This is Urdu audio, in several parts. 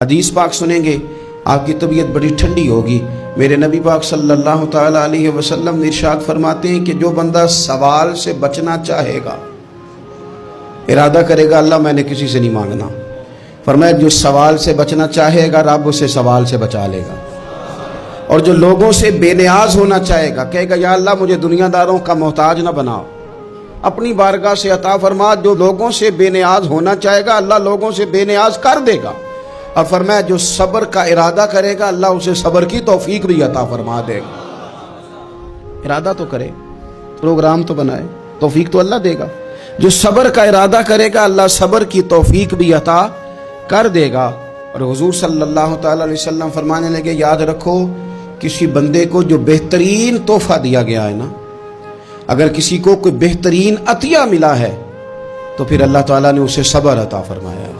حدیث پاک سنیں گے آپ کی طبیعت بڑی ٹھنڈی ہوگی۔ میرے نبی پاک صلی اللہ تعالیٰ علیہ وسلم ارشاد فرماتے ہیں کہ جو بندہ سوال سے بچنا چاہے گا، ارادہ کرے گا اللہ میں نے کسی سے نہیں مانگنا، فرمایا جو سوال سے بچنا چاہے گا رب اسے سوال سے بچا لے گا، اور جو لوگوں سے بے نیاز ہونا چاہے گا کہے گا یا اللہ مجھے دنیا داروں کا محتاج نہ بناؤ، اپنی بارگاہ سے عطا فرما۔ جو لوگوں سے بے نیاز ہونا چاہے گا اللہ لوگوں سے بے نیاز کر دے گا، اور فرمایا جو صبر کا ارادہ کرے گا اللہ اسے صبر کی توفیق بھی عطا فرما دے گا۔ ارادہ تو کرے، پروگرام تو بنائے، توفیق تو اللہ دے گا۔ جو صبر کا ارادہ کرے گا اللہ صبر کی توفیق بھی عطا کر دے گا۔ اور حضور صلی اللہ تعالی علیہ وسلم فرمانے لگے یاد رکھو کسی بندے کو جو بہترین تحفہ دیا گیا ہے نا، اگر کسی کو کوئی بہترین عطیہ ملا ہے تو پھر اللہ تعالیٰ نے اسے صبر عطا فرمایا ہے۔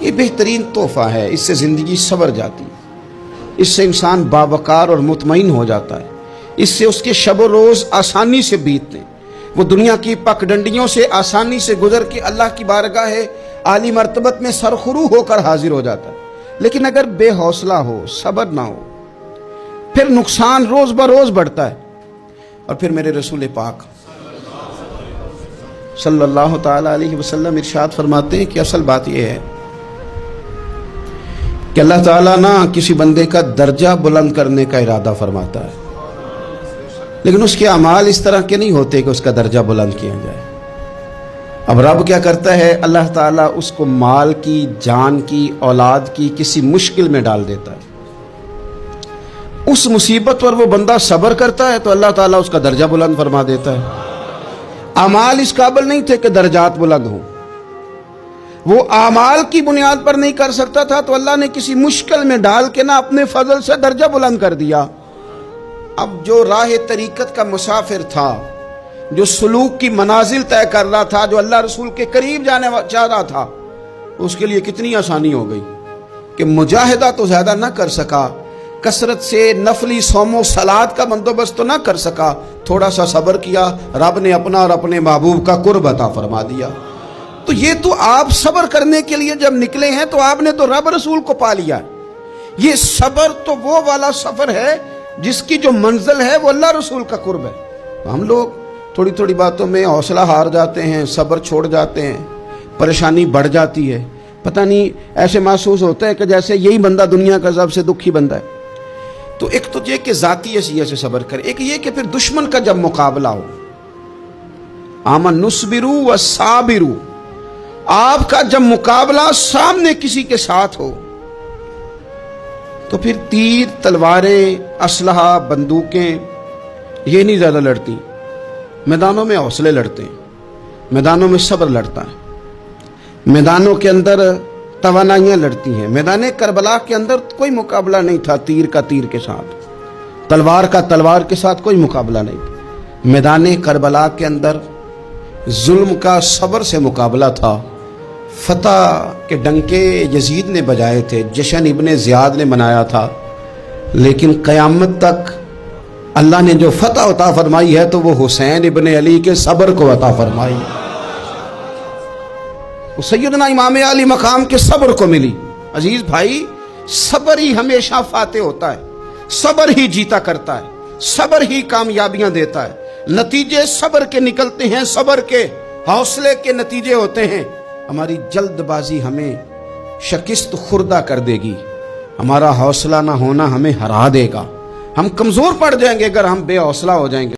یہ بہترین تحفہ ہے، اس سے زندگی سنور جاتی ہے، اس سے انسان باوقار اور مطمئن ہو جاتا ہے، اس سے اس کے شب و روز آسانی سے بیتتے ہیں، وہ دنیا کی پگڈنڈیوں سے آسانی سے گزر کے اللہ کی بارگاہ عالی مرتبت میں سرخرو ہو کر حاضر ہو جاتا ہے۔ لیکن اگر بے حوصلہ ہو، صبر نہ ہو، پھر نقصان روز بروز بڑھتا ہے۔ اور پھر میرے رسول پاک صلی اللہ تعالی علیہ وسلم ارشاد فرماتے ہیں کہ اصل بات یہ ہے کہ اللہ تعالیٰ نہ کسی بندے کا درجہ بلند کرنے کا ارادہ فرماتا ہے، لیکن اس کے اعمال اس طرح کے نہیں ہوتے کہ اس کا درجہ بلند کیا جائے۔ اب رب کیا کرتا ہے، اللہ تعالیٰ اس کو مال کی، جان کی، اولاد کی کسی مشکل میں ڈال دیتا ہے، اس مصیبت پر وہ بندہ صبر کرتا ہے تو اللہ تعالیٰ اس کا درجہ بلند فرما دیتا ہے۔ اعمال اس قابل نہیں تھے کہ درجات بلند ہوں، وہ اعمال کی بنیاد پر نہیں کر سکتا تھا تو اللہ نے کسی مشکل میں ڈال کے نا اپنے فضل سے درجہ بلند کر دیا۔ اب جو راہ طریقت کا مسافر تھا، جو سلوک کی منازل طے کر رہا تھا، جو اللہ رسول کے قریب جانے چاہ رہا تھا، اس کے لیے کتنی آسانی ہو گئی کہ مجاہدہ تو زیادہ نہ کر سکا، کثرت سے نفلی صوم و صلات کا بندوبست تو نہ کر سکا، تھوڑا سا صبر کیا، رب نے اپنا اور اپنے محبوب کا قرب عطا فرما دیا۔ تو یہ تو آپ صبر کرنے کے لیے جب نکلے ہیں تو آپ نے تو رب رسول کو پا لیا ہے۔ یہ صبر تو وہ والا سفر ہے جس کی جو منزل ہے وہ اللہ رسول کا قرب ہے۔ ہم لوگ تھوڑی تھوڑی باتوں میں حوصلہ ہار جاتے ہیں، صبر چھوڑ جاتے ہیں، پریشانی بڑھ جاتی ہے، پتہ نہیں ایسے محسوس ہوتا ہے کہ جیسے یہی بندہ دنیا کا سب سے دکھی بندہ ہے۔ تو ایک تو یہ کہ ذاتی حیثیت سے صبر کرے، ایک یہ کہ پھر دشمن کا جب مقابلہ ہو، آمن نصبرو و صابرو، آپ کا جب مقابلہ سامنے کسی کے ساتھ ہو تو پھر تیر، تلواریں، اسلحہ، بندوقیں یہ نہیں زیادہ لڑتی، میدانوں میں حوصلے لڑتے ہیں، میدانوں میں صبر لڑتا ہے، میدانوں کے اندر توانائیاں لڑتی ہیں۔ میدان کربلا کے اندر کوئی مقابلہ نہیں تھا تیر کا تیر کے ساتھ، تلوار کا تلوار کے ساتھ کوئی مقابلہ نہیں تھا۔ میدان کربلا کے اندر ظلم کا صبر سے مقابلہ تھا۔ فتح کے ڈنکے یزید نے بجائے تھے، جشن ابن زیاد نے منایا تھا، لیکن قیامت تک اللہ نے جو فتح عطا فرمائی ہے تو وہ حسین ابن علی کے صبر کو عطا فرمائی ہے، وہ سیدنا امام علی مقام کے صبر کو ملی۔ عزیز بھائی، صبر ہی ہمیشہ فاتح ہوتا ہے، صبر ہی جیتا کرتا ہے، صبر ہی کامیابیاں دیتا ہے، نتیجے صبر کے نکلتے ہیں، صبر کے، حوصلے کے نتیجے ہوتے ہیں۔ ہماری جلد بازی ہمیں شکست خوردہ کر دے گی، ہمارا حوصلہ نہ ہونا ہمیں ہرا دے گا، ہم کمزور پڑ جائیں گے اگر ہم بے حوصلہ ہو جائیں گے۔